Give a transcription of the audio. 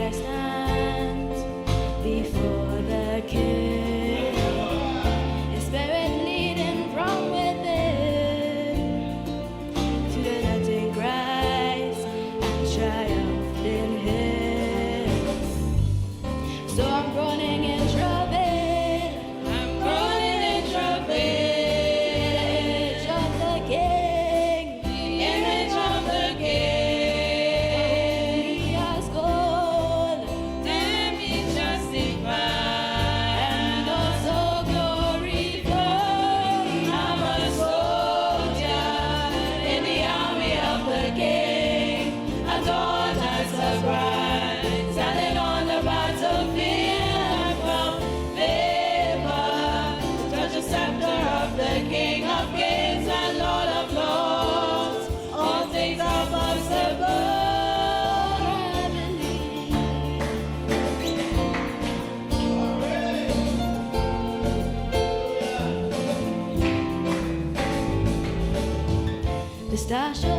I stand before the King. His Spirit leading from within to the nothing Christ and triumph in Him. So I'm running in travail. I'm running in travail. Image of the King. The image of the King. He has gone. Then be justified. And also glorified. I'm a soldier in the army of the King. Adorned as a bride. Standing on the battlefield from favor. Touch the scepter of the King of Kings and Lord of Lords. All things are possible. I believe. The star shone